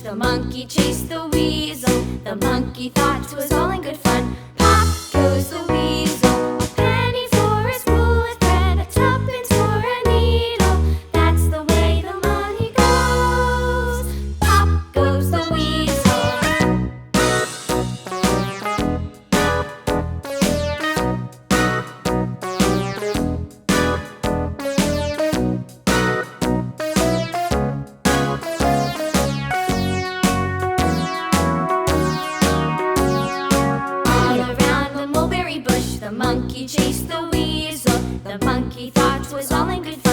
The monkey chased the weasel. The monkey thought 'twas all in good fun. Pop goes the weasel. A penny for his wool with thread, a tuppence for a needle. That's the way the money goes. Pop goes the weasel. The monkey chased the weasel. The monkey thought 'twas all in good fun.